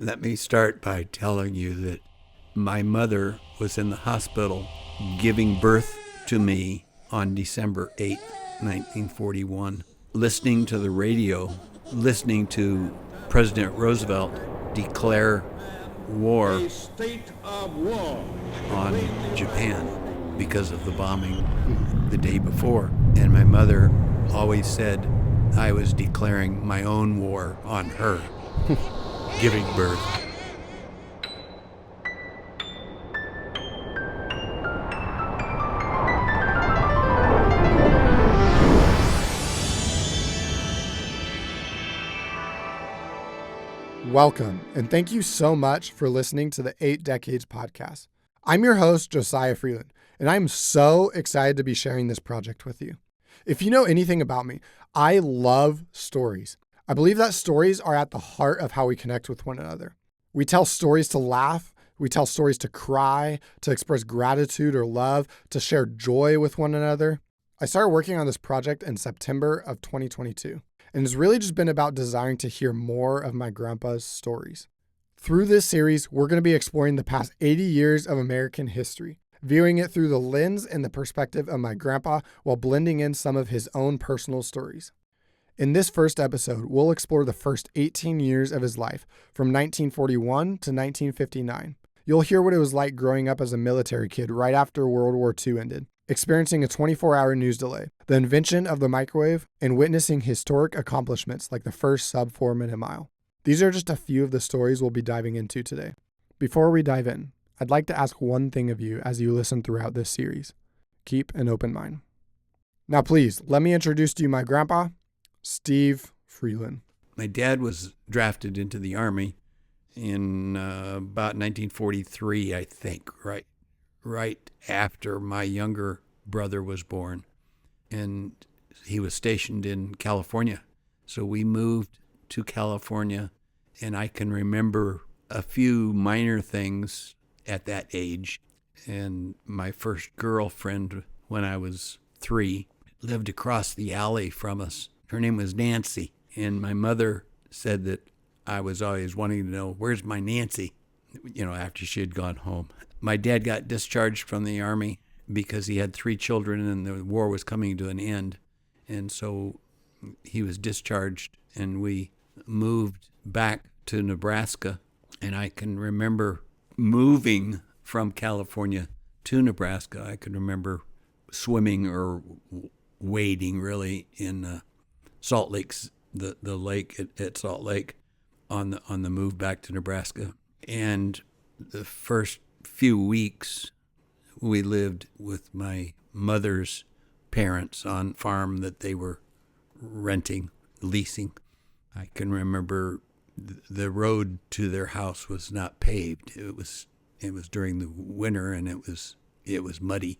Let me start by telling you that my mother was in the hospital giving birth to me on December 8th, 1941, listening to the radio, listening to President Roosevelt declare war A state of war on Japan because of the bombing the day before. And my mother always said I was declaring my own war on her, giving birth. Welcome, and thank you so much for listening to the 8 Decades podcast. I'm your host, Josiah Freeland, and I'm so excited to be sharing this project with you. If you know anything about me, I love stories. I believe that stories are at the heart of how we connect with one another. We tell stories to laugh, we tell stories to cry, to express gratitude or love, to share joy with one another. I started working on this project in September of 2022. And it's really just been about desiring to hear more of my grandpa's stories. Through this series, we're going to be exploring the past 80 years of American history, viewing it through the lens and the perspective of my grandpa while blending in some of his own personal stories. In this first episode, we'll explore the first 18 years of his life, from 1941 to 1959. You'll hear what it was like growing up as a military kid right after World War II ended, experiencing a 24-hour news delay, the invention of the microwave, and witnessing historic accomplishments like the first sub-4-minute mile. These are just a few of the stories we'll be diving into today. Before we dive in, I'd like to ask one thing of you as you listen throughout this series. Keep an open mind. Now please, let me introduce to you my grandpa, Steve Freeland. My dad was drafted into the Army in about 1943, I think, right after my younger brother was born, and he was stationed in California. So we moved to California, and I can remember a few minor things at that age. And my first girlfriend, when I was 3, lived across the alley from us. Her name was Nancy, and my mother said that I was always wanting to know, where's my Nancy, after she had gone home. My dad got discharged from the Army because he had 3 children and the war was coming to an end. And so he was discharged and we moved back to Nebraska. And I can remember moving from California to Nebraska. I can remember swimming or wading really in Salt Lakes, the lake at Salt Lake on the move back to Nebraska. And the first few weeks we lived with my mother's parents on a farm that they were leasing. I can remember the road to their house was not paved. It was during the winter and it was muddy,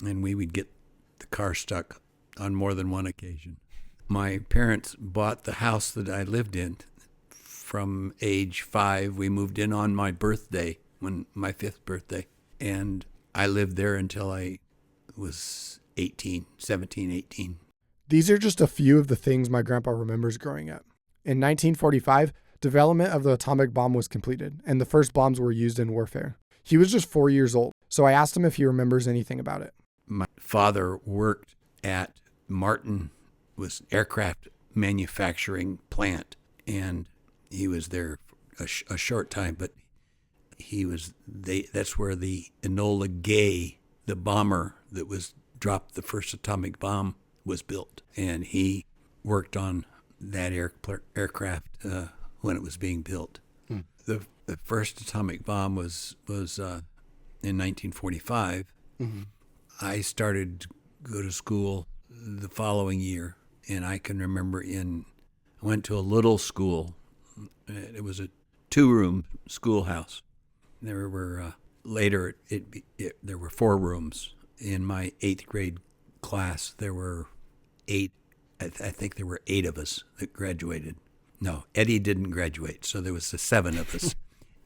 and we would get the car stuck on more than one occasion. My parents bought the house that I lived in. From age 5, we moved in on my birthday, my 5th birthday. And I lived there until I was 17, 18. These are just a few of the things my grandpa remembers growing up. In 1945, development of the atomic bomb was completed, and the first bombs were used in warfare. He was just 4 years old, so I asked him if he remembers anything about it. My father worked at Martin, was aircraft manufacturing plant, and he was there a short time, but that's where the Enola Gay, the bomber that was dropped the first atomic bomb, was built. And he worked on that aircraft when it was being built. The first atomic bomb was in 1945. Mm-hmm. I started to go to school the following year, and I can remember I went to a little school. It was a 2-room schoolhouse. There were later there were 4 rooms. In my 8th grade class, there were 8. I think there were 8 of us that graduated. No, Eddie didn't graduate, so there was the 7 of us.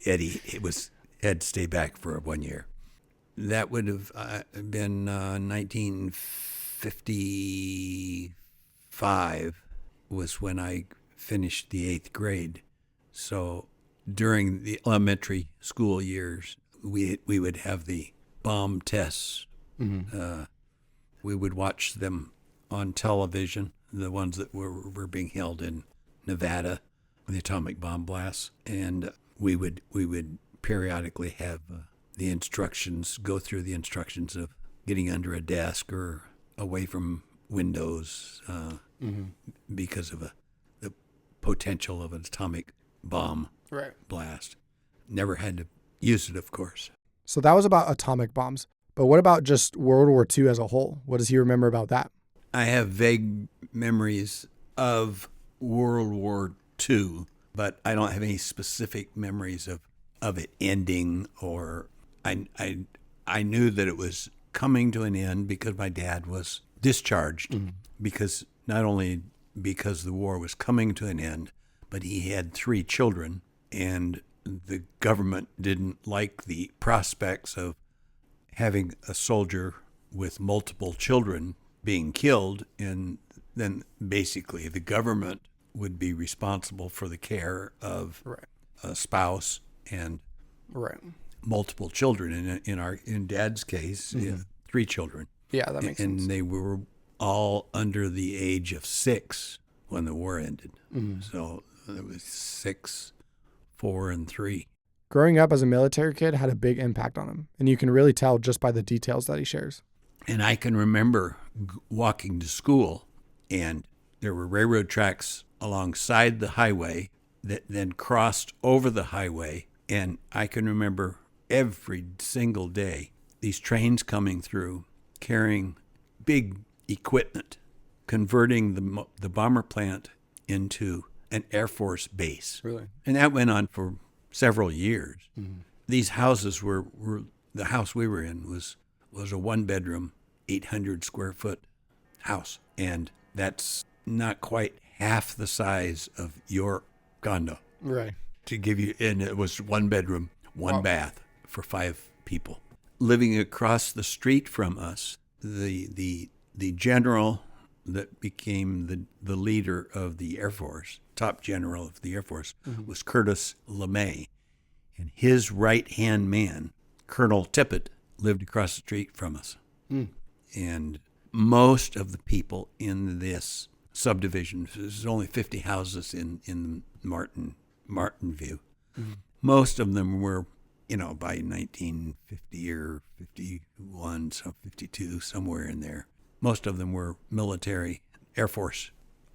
Eddie had to stay back for 1 year. That would have been 1955 was when I finished the 8th grade. So during the elementary school years, we would have the bomb tests. We would watch them on television, the ones that were being held in Nevada, the atomic bomb blasts, and we would periodically have go through the instructions of getting under a desk or away from windows because of the potential of an atomic bomb blast. Never had to use it, of course. So that was about atomic bombs. But what about just World War II as a whole? What does he remember about that? I have vague memories of World War II, but I don't have any specific memories of it ending, or I knew that it was coming to an end because my dad was discharged, because not only because the war was coming to an end, but he had 3 children, and the government didn't like the prospects of having a soldier with multiple children being killed, and then basically the government would be responsible for the care of a spouse and multiple children. In Dad's case, 3 children. Yeah, that makes sense. And they were all under the age of 6 when the war ended. So it was 6, 4, and 3. Growing up as a military kid had a big impact on him, and you can really tell just by the details that he shares. And I can remember walking to school, and there were railroad tracks alongside the highway that then crossed over the highway. And I can remember every single day these trains coming through carrying big equipment, converting the bomber plant into an Air Force base. Really? And that went on for several years. These houses were the house we were in was a 1-bedroom, 800 square foot house. And that's not quite half the size of your condo. Right. To give you, and it was 1 bedroom, 1 bath for 5 people. Living across the street from us, the general that became the leader of the Air Force, top general of the Air Force, was Curtis LeMay. And his right-hand man, Colonel Tippett, lived across the street from us. And most of the people in this subdivision, there's only 50 houses in Martin View. Most of them were, by 1950 or 51, so 52, somewhere in there. Most of them were military Air Force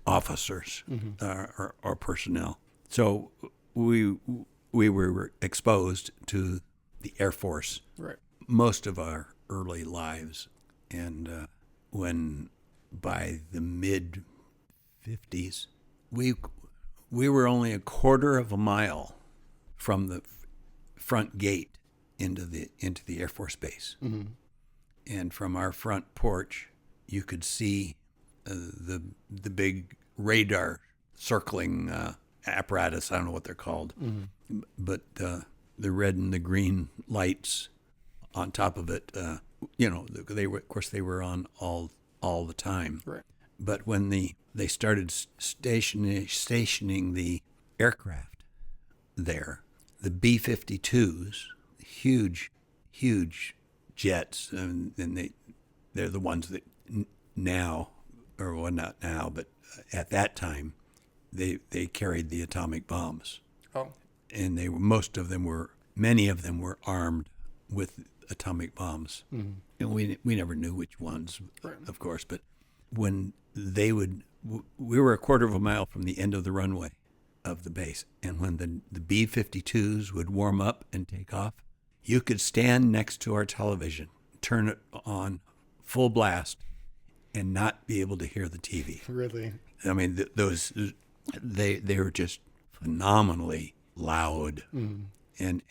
officers or personnel. So we were exposed to the Air Force most of our early lives. And when by the mid-50s, we were only a quarter of a mile from the front gate into the Air Force Base. And from our front porch, you could see the big radar circling apparatus. I don't know what they're called, but the red and the green lights on top of it. They were on all the time. Right. But when they started stationing the aircraft there, the B-52s, huge jets, and they're the ones that now, or well, not now, but at that time, they carried the atomic bombs. Oh. And many of them were armed with atomic bombs. And we never knew which ones, of course, but when we were a quarter of a mile from the end of the runway of the base, and when the B-52s would warm up and take off, you could stand next to our television, turn it on full blast, and not be able to hear the TV. Really? I mean, they were just phenomenally loud, and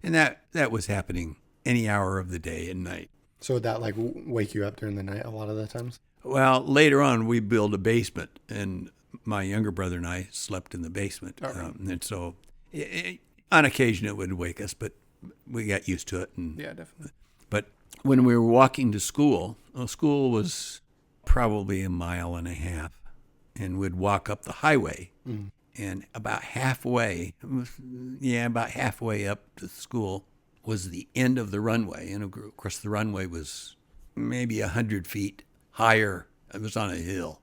that was happening any hour of the day and night. So would that wake you up during the night a lot of the times? Well, later on, we built a basement, and my younger brother and I slept in the basement. And so on occasion it would wake us, but we got used to it. Yeah, definitely. But when we were walking to school, school was probably a mile and a half, and we'd walk up the highway. And about halfway up to the school was the end of the runway. And of course, the runway was maybe 100 feet higher. It was on a hill.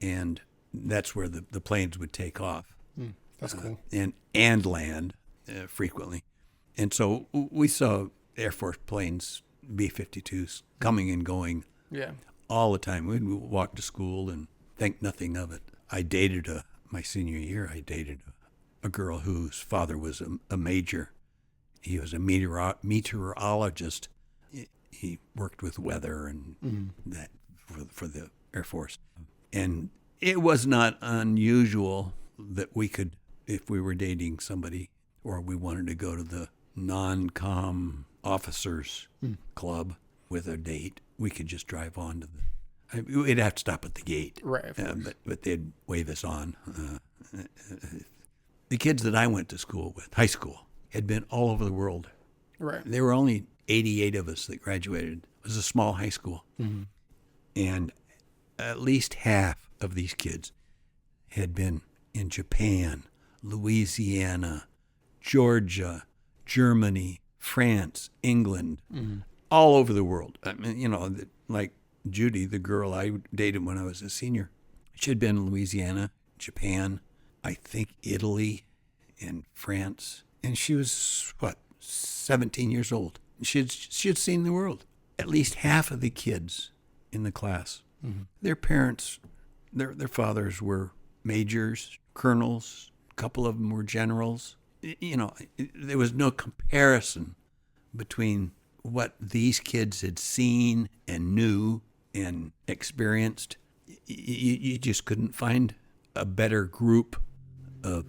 And that's where the planes would take off. That's cool. And land frequently. And so we saw Air Force planes, B-52s, coming and going all the time. We'd walk to school and think nothing of it. My senior year, I dated a girl whose father was a major. He was a meteorologist. He worked with weather and that for the Air Force. And it was not unusual that we could, if we were dating somebody or we wanted to go to the non-com officers club with a date, we could just drive on to we'd have to stop at the gate. Right. But they'd wave us on. The kids that I went to school with, high school, had been all over the world. Right. There were only 88 of us that graduated. It was a small high school. And at least half of these kids had been in Japan, Louisiana, Georgia, Germany, France, England, all over the world. I mean, like Judy, the girl I dated when I was a senior, she had been in Louisiana, Japan, I think Italy, and France. And she was, 17 years old. She had seen the world. At least half of the kids in the class, their parents, their fathers were majors, colonels, a couple of them were generals. There was no comparison between what these kids had seen and knew and experienced. You just couldn't find a better group of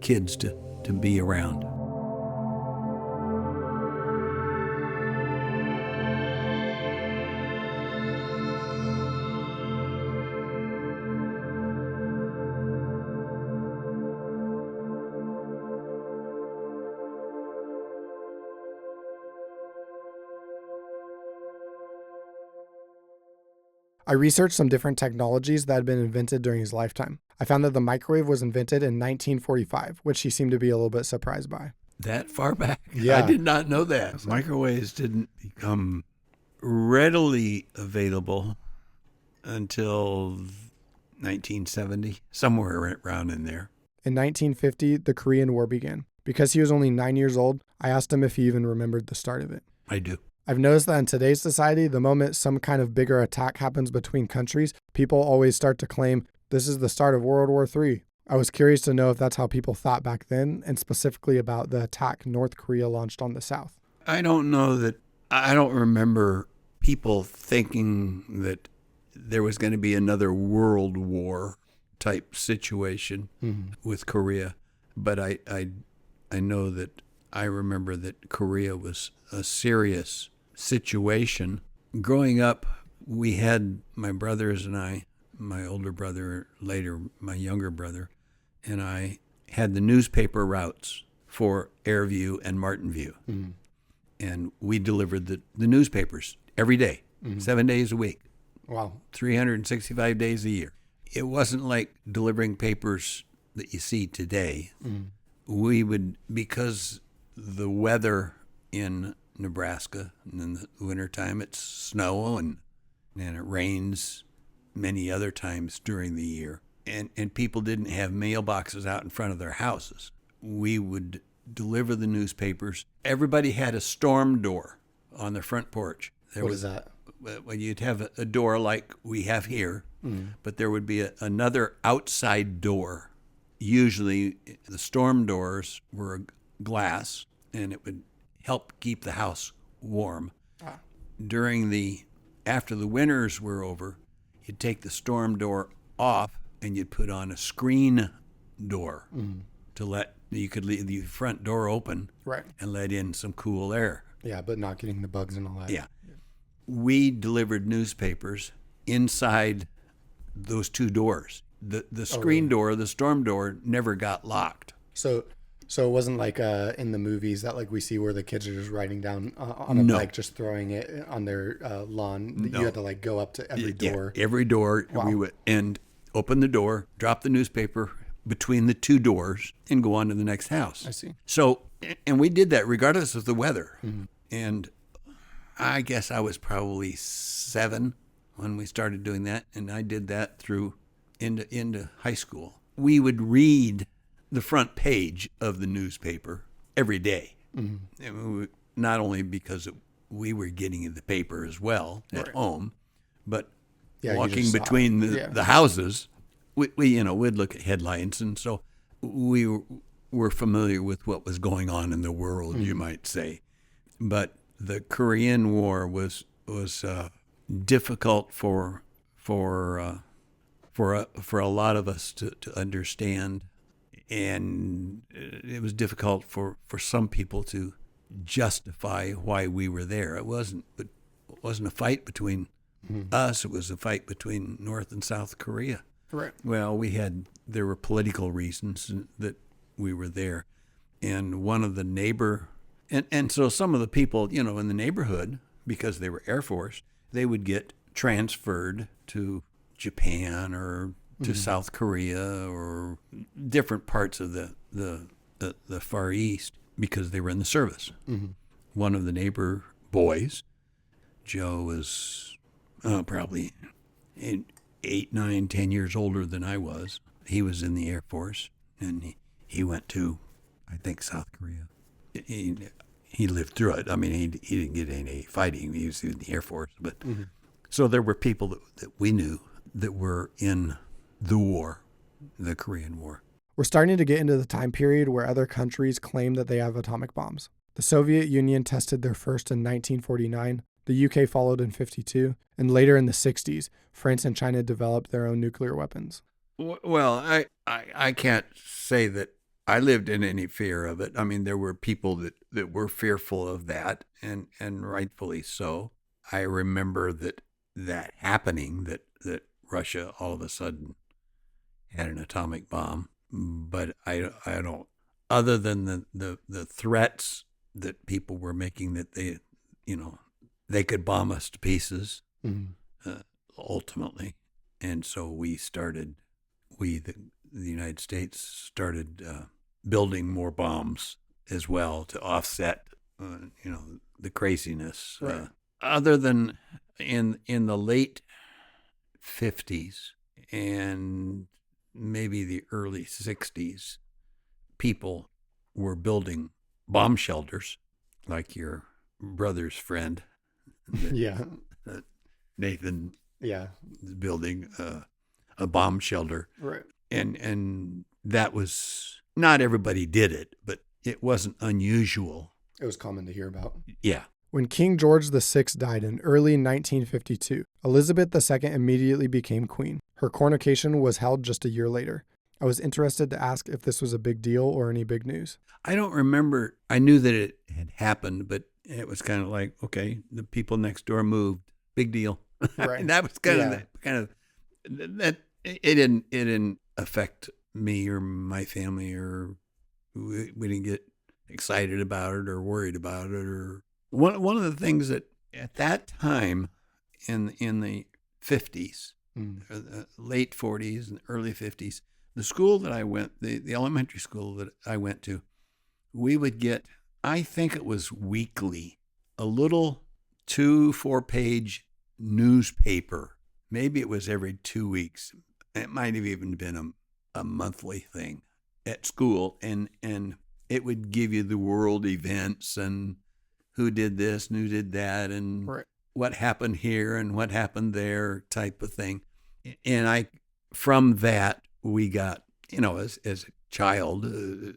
kids to be around. I researched some different technologies that had been invented during his lifetime. I found that the microwave was invented in 1945, which he seemed to be a little bit surprised by. That far back? Yeah. I did not know that. Microwaves didn't become readily available until 1970, somewhere around in there. In 1950, the Korean War began. Because he was only 9 years old, I asked him if he even remembered the start of it. I do. I've noticed that in today's society, the moment some kind of bigger attack happens between countries, people always start to claim, this is the start of World War III. I was curious to know if that's how people thought back then, and specifically about the attack North Korea launched on the South. I don't remember people thinking that there was going to be another World War type situation with Korea. But I know that I remember that Korea was a serious situation. Growing up, we had my brothers and I, my older brother, later my younger brother, and I had the newspaper routes for Airview and Martinview. And we delivered the newspapers every day, 7 days a week. Wow. 365 days a year. It wasn't like delivering papers that you see today. We would, because the weather in Nebraska, and in the wintertime it's snow and it rains many other times during the year. And people didn't have mailboxes out in front of their houses. We would deliver the newspapers. Everybody had a storm door on their front porch. What is that? Well, you'd have a door like we have here, but there would be another outside door. Usually the storm doors were glass, and it would help keep the house warm. After the winters were over, you'd take the storm door off and you'd put on a screen door you could leave the front door open, right, and let in some cool air. Yeah, but not getting the bugs and all that. Yeah. We delivered newspapers inside those two doors. The screen door, the storm door, never got locked. So it wasn't like in the movies that like we see where the kids are just riding down on a bike, just throwing it on their lawn. No. You had to like go up to every door. Yeah, every door. Wow. We would open the door, drop the newspaper, between the two doors and go on to the next house. I see. So, and we did that regardless of the weather. And I guess I was probably 7 when we started doing that, and I did that through into high school. We would read the front page of the newspaper every day. And not only because we were getting the paper as well at home, but walking between the houses, we'd look at headlines, and so we were familiar with what was going on in the world, you might say. But the Korean War was difficult for a lot of us to understand, and it was difficult for some people to justify why we were there. It wasn't a fight between us. It was a fight between North and South Korea. Right. Well, there were political reasons that we were there, and one of the neighbor, and so some of the people, in the neighborhood, because they were Air Force, they would get transferred to Japan or to South Korea or different parts of the Far East because they were in the service. One of the neighbor boys, Joe, was probably 8, 9, 10 years older than I was. He was in the Air Force, and he went to, I think, South Korea. He lived through it. I mean, he didn't get any fighting. He was in the Air Force. But so there were people that we knew that were in the war, the Korean War. We're starting to get into the time period where other countries claim that they have atomic bombs. The Soviet Union tested their first in 1949, the UK followed in 52, and later in the 60s, France and China developed their own nuclear weapons. Well, I can't say that I lived in any fear of it. I mean, there were people that were fearful of that, and rightfully so. I remember that happening, that Russia all of a sudden had an atomic bomb. But I don't, other than the threats that people were making that they could bomb us to pieces, ultimately. And so the United States started building more bombs as well to offset, the craziness. Right. Other than in the late 50s and maybe the early 60s, people were building bomb shelters, like your brother's friend, Nathan, building a bomb shelter. Right. And that was, not everybody did it, but it wasn't unusual. It was common to hear about. Yeah. When King George VI died in early 1952, Elizabeth II immediately became queen. Her coronation was held just a year later. I was interested to ask if this was a big deal or any big news. I don't remember. I knew that it had happened, but it was kind of like, okay, the people next door moved. Big deal. Right. And that was that. It didn't affect me or my family, or we didn't get excited about it or worried about it. Or one of the things that at that time in the 50s, late 40s and early 50s, the school that I went, the elementary school that I went to, we would get, I think it was weekly, a little 2-4-page newspaper. Maybe it was every 2 weeks. It might have even been a monthly thing at school. And it would give you the world events and who did this and who did that and what happened here and what happened there type of thing. And from that, we got, as a child,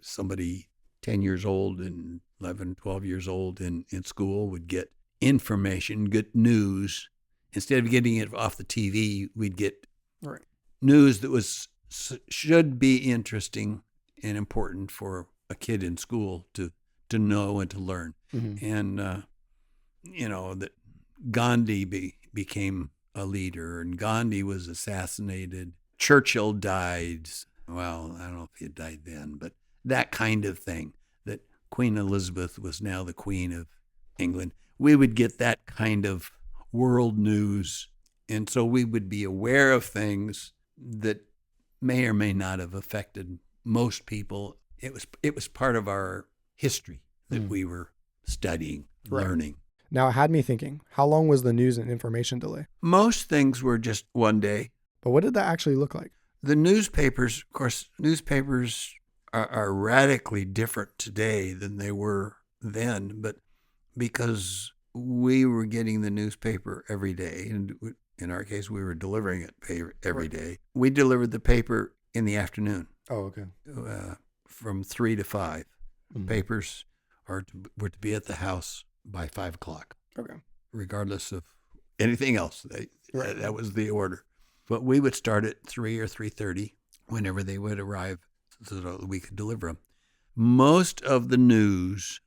somebody 10 years old and 11, 12 years old in school would get information, get news. Instead of getting it off the TV, we'd get news that should be interesting and important for a kid in school to know and to learn. And, that Gandhi became a leader, and Gandhi was assassinated. Churchill died. Well, I don't know if he died then, but that kind of thing, that Queen Elizabeth was now the Queen of England. We would get that kind of world news. And so we would be aware of things that may or may not have affected most people, it was part of our history that we were studying, learning. Now, it had me thinking, how long was the news and information delay? Most things were just one day. But what did that actually look like? The newspapers, of course, newspapers are radically different today than they were then, but because we were getting the newspaper every day, and in our case, we were delivering it every day. We delivered the paper in the afternoon. Oh, okay. From 3 to 5. Papers were to be at the house by 5 o'clock. Okay. Regardless of anything else. That was the order. But we would start at 3 or 3:30 whenever they would arrive so that we could deliver them. Most of the news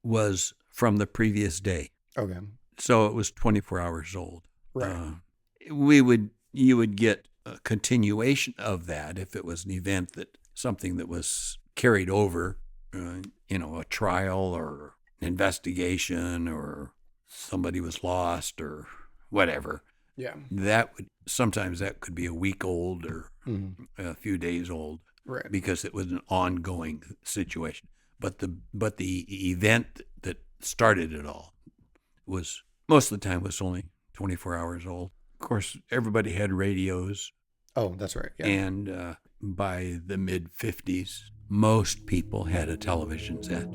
was from the previous day. Okay. So it was 24 hours old. Right. You would get a continuation of that if it was an event something that was carried over, a trial or an investigation or somebody was lost or whatever. Yeah. Sometimes that could be a week old or a few days old, right? Because it was an ongoing situation. But the event that started it all was most of the time was only 24 hours old. Of course, everybody had radios. Oh, that's right. Yeah. And by the mid-50s, most people had a television set.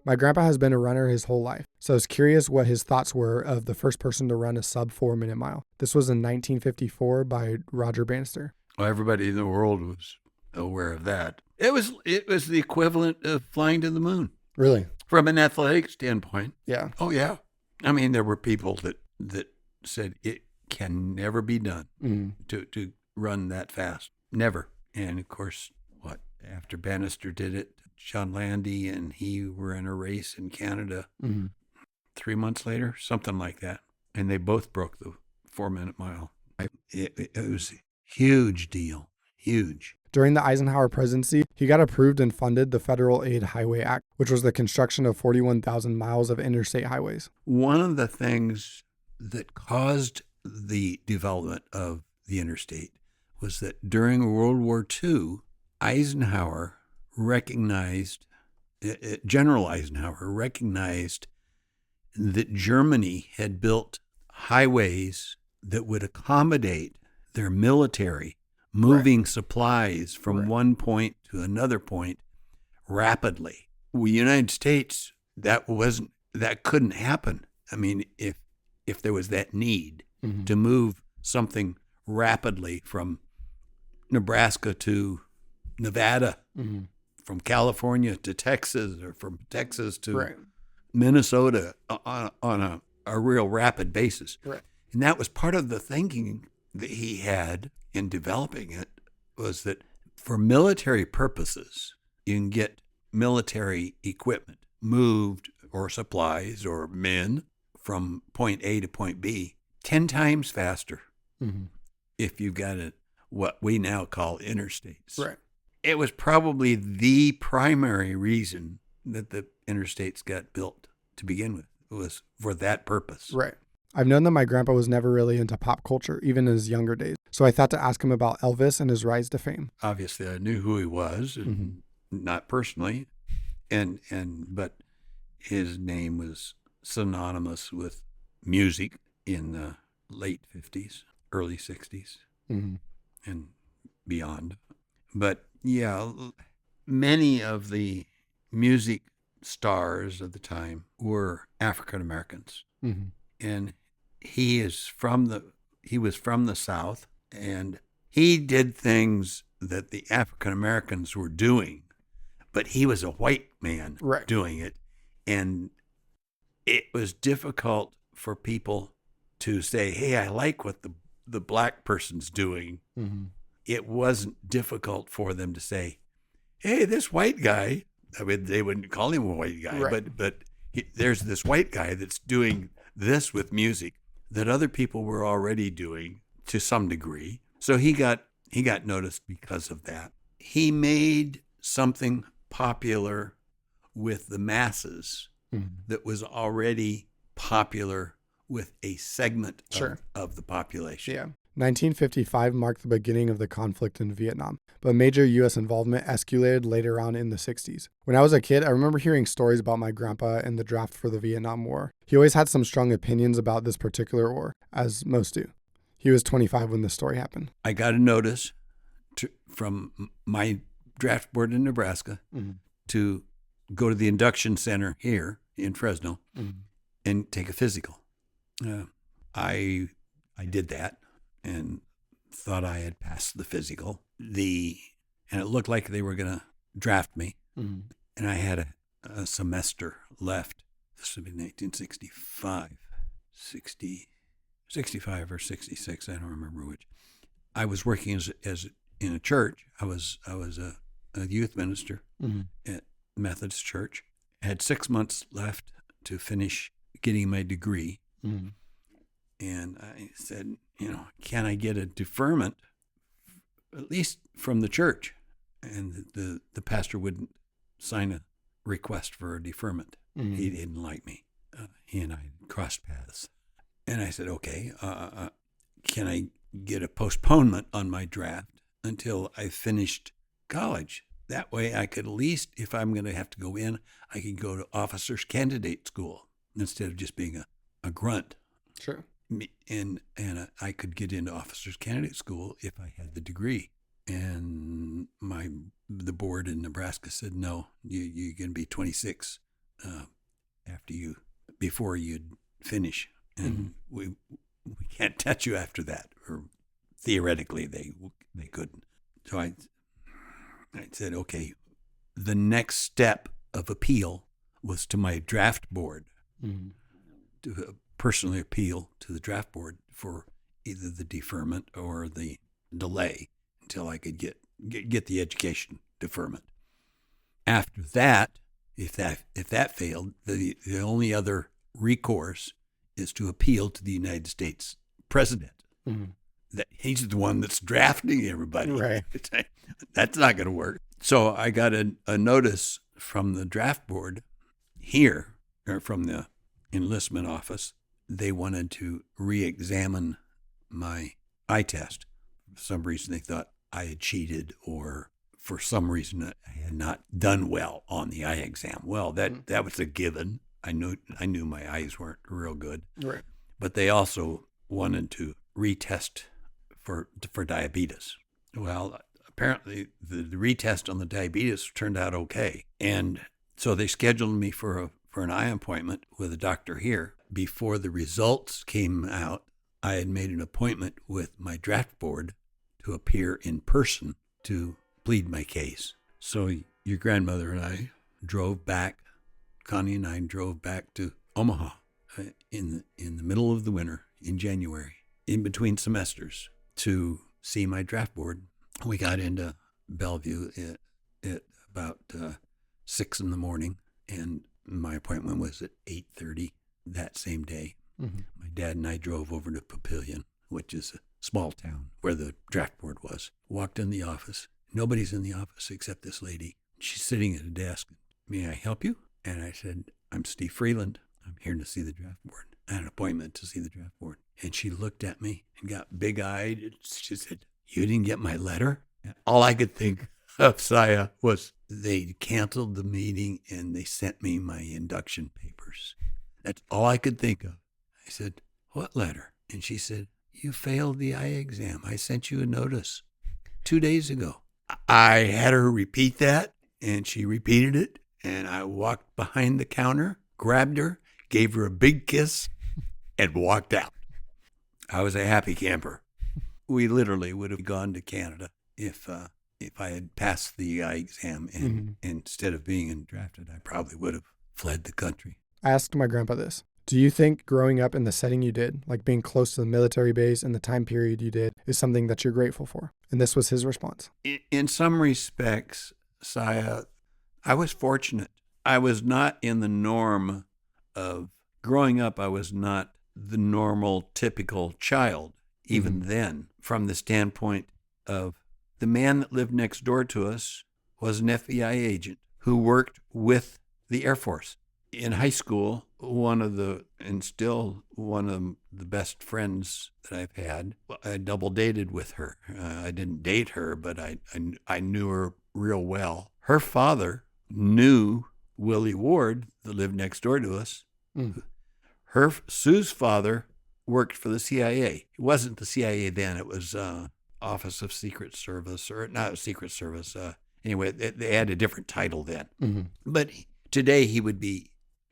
My grandpa has been a runner his whole life, so I was curious what his thoughts were of the first person to run a sub 4-minute mile. This was in 1954 by Roger Bannister. Well, everybody in the world was aware of that. It was the equivalent of flying to the moon. Really? From an athletic standpoint. Yeah. Oh, yeah. I mean, there were people that said it can never be done to run that fast. Never. And, of course, after Bannister did it, John Landy and he were in a race in Canada 3 months later, something like that. And they both broke the 4-minute mile. It was a huge deal, huge. During the Eisenhower presidency, he got approved and funded the Federal Aid Highway Act, which was the construction of 41,000 miles of interstate highways. One of the things that caused the development of the interstate was that during World War II, General Eisenhower recognized that Germany had built highways that would accommodate their military moving supplies from one point to another point rapidly. The United States, that couldn't happen. I mean, if there was that need to move something rapidly from Nebraska to Nevada, from California to Texas, or from Texas to Minnesota on a real rapid basis. Right. And that was part of the thinking that he had in developing it, was that for military purposes, you can get military equipment moved or supplies or men from point A to point B 10 times faster if you've got what we now call interstates. Right. It was probably the primary reason that the interstates got built to begin with. It was for that purpose. Right. I've known that my grandpa was never really into pop culture, even in his younger days. So I thought to ask him about Elvis and his rise to fame. Obviously, I knew who he was, and not personally, but his name was synonymous with music in the late 50s, early 60s, and beyond. But yeah, many of the music stars of the time were African Americans, and he was from the South, and he did things that the African Americans were doing, but he was a white man doing it, and it was difficult for people to say, "Hey, I like what the black person's doing." It wasn't difficult for them to say, "Hey, this white guy," I mean, they wouldn't call him a white guy, but there's this white guy that's doing this with music. that other people were already doing to some degree. So he got noticed because of that. He made something popular with the masses that was already popular with a segment of the population. Yeah. 1955 marked the beginning of the conflict in Vietnam, but major U.S. involvement escalated later on in the 60s. When I was a kid, I remember hearing stories about my grandpa and the draft for the Vietnam War. He always had some strong opinions about this particular war, as most do. He was 25 when this story happened. I got a notice from my draft board in Nebraska to go to the induction center here in Fresno and take a physical. I did that and thought I had passed the physical. And it looked like they were going to draft me. And I had a semester left. This would be 1965, 65 or 66. I don't remember which. I was working as in a church. I was a youth minister at Methodist Church. I had 6 months left to finish getting my degree. And I said, can I get a deferment, at least from the church? And the pastor wouldn't sign a request for a deferment. He didn't like me. He and I crossed paths. And I said, okay, can I get a postponement on my draft until I finished college? That way I could at least, if I'm going to have to go in, I could go to officer's candidate school instead of just being a grunt. Sure. And I could get into officer's candidate school if I had the degree. And the board in Nebraska said, no, you're going to be 26 before you'd finish. And we can't touch you after that. Or theoretically, they couldn't. So I said, okay, the next step of appeal was to my draft board to personally appeal to the draft board for either the deferment or the delay until I could get the education deferment. After that, if that failed, the only other recourse is to appeal to the United States president. That he's the one that's drafting everybody. Right. That's not going to work. So I got a notice from the draft board here, or from the enlistment office. They wanted to re-examine my eye test. For some reason, they thought I had cheated, or for some reason I had not done well on the eye exam. Well, that was a given. I knew my eyes weren't real good. Right. But they also wanted to retest for diabetes. Well, apparently the retest on the diabetes turned out okay, and so they scheduled me for an eye appointment with a doctor here. Before the results came out, I had made an appointment with my draft board to appear in person to plead my case. So your grandmother and I drove back, Connie and I drove back to Omaha in the middle of the winter in January, in between semesters, to see my draft board. We got into Bellevue at about 6 in the morning, and my appointment was at 8:30 that same day. My dad and I drove over to Papillion, which is a small town where the draft board was. Walked in the office. Nobody's in the office except this lady. She's sitting at a desk. May I help you? And I said, I'm Steve Freeland. I'm here to see the draft board. I had an appointment to see the draft board. And she looked at me and got big-eyed. She said, you didn't get my letter? And all I could think of, Saya, was they canceled the meeting and they sent me my induction papers. That's all I could think of. I said, what letter? And she said, you failed the eye exam. I sent you a notice 2 days ago. I had her repeat that, and she repeated it. And I walked behind the counter, grabbed her, gave her a big kiss, and walked out. I was a happy camper. We literally would have gone to Canada if I had passed the eye exam, and instead of being drafted, I probably would have fled the country. I asked my grandpa this. Do you think growing up in the setting you did, like being close to the military base and the time period you did, is something that you're grateful for? And this was his response. In some respects, Saya, I was fortunate. I was not in the norm of growing up. I was not the normal, typical child, even then, from the standpoint of the man that lived next door to us was an FBI agent who worked with the Air Force. In high school, one of the best friends that I've had, I double dated with her. I didn't date her, but I knew her real well. Her father knew Willie Ward that lived next door to us. Sue's father worked for the CIA. It wasn't the CIA then. It was Office of Secret Service, or not Secret Service. Anyway, they had a different title then. But today he would be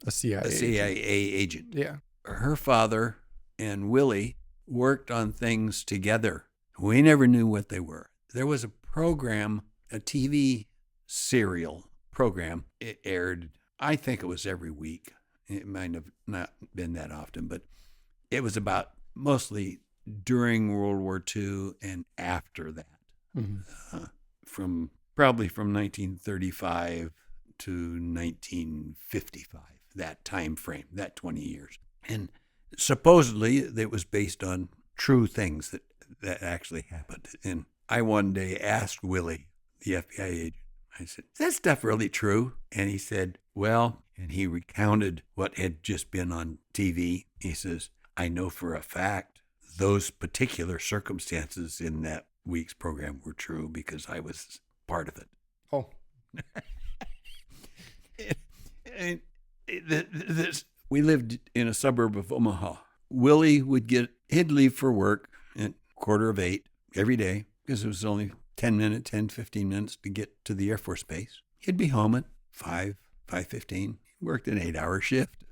a CIA agent. Yeah. Her father and Willie worked on things together. We never knew what they were. There was a program, a TV serial program. It aired, I think it was every week. It might have not been that often, but it was about mostly during World War II and after that, probably from 1935 to 1955, that time frame, that 20 years. And supposedly it was based on true things that actually happened. And I one day asked Willie, the FBI agent, I said, is that stuff really true? And he said, well, and he recounted what had just been on TV. He says, I know for a fact those particular circumstances in that week's program were true because I was part of it. Oh. We lived in a suburb of Omaha. Willie he'd leave for work at 7:45 every day because it was only 10, 15 minutes to get to the Air Force Base. He'd be home at 5:15. He worked an 8-hour shift.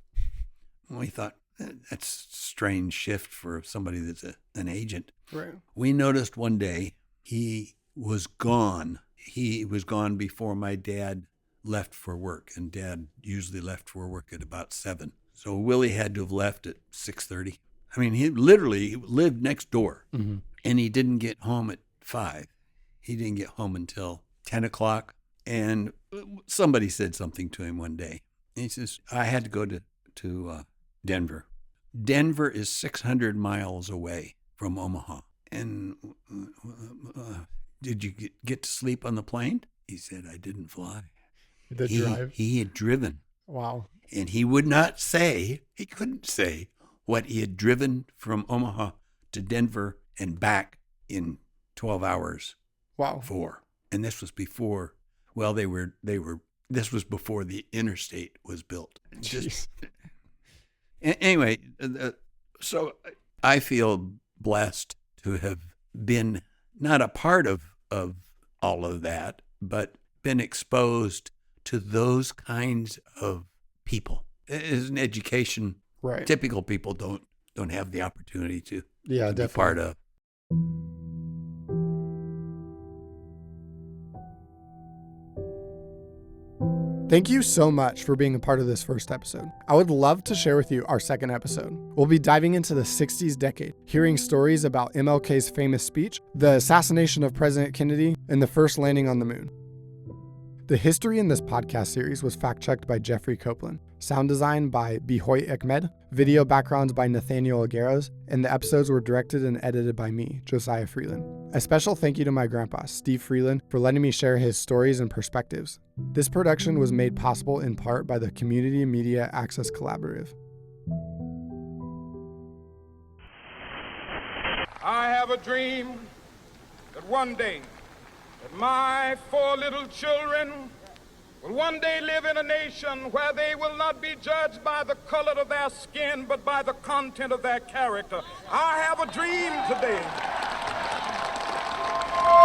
And we thought, that's a strange shift for somebody that's an agent. Right. We noticed one day he was gone. He was gone before my dad left for work, and Dad usually left for work at about 7. So Willie had to have left at 6:30. I mean, he literally lived next door, and he didn't get home at 5. He didn't get home until 10 o'clock, and somebody said something to him one day. And he says, I had to go to Denver. Denver is 600 miles away from Omaha. And did you get to sleep on the plane? He said, I didn't fly. Drive? He had driven. Wow. And he couldn't say what he had driven from Omaha to Denver and back in 12 hours. Wow. For. And this was before, this was before the interstate was built. Anyway, so I feel blessed to have been not a part of all of that, but been exposed to those kinds of people. As an education, right, typical people don't have the opportunity to be part of. Thank you so much for being a part of this first episode. I would love to share with you our second episode. We'll be diving into the 60s decade, hearing stories about MLK's famous speech, the assassination of President Kennedy, and the first landing on the moon. The history in this podcast series was fact-checked by Jeffrey Copeland, sound design by Bihoy Ahmed, video backgrounds by Nathaniel Agueros, and the episodes were directed and edited by me, Josiah Freeland. A special thank you to my grandpa, Steve Freeland, for letting me share his stories and perspectives. This production was made possible in part by the Community Media Access Collaborative. I have a dream that one day that my 4 little children will one day live in a nation where they will not be judged by the color of their skin, but by the content of their character. I have a dream today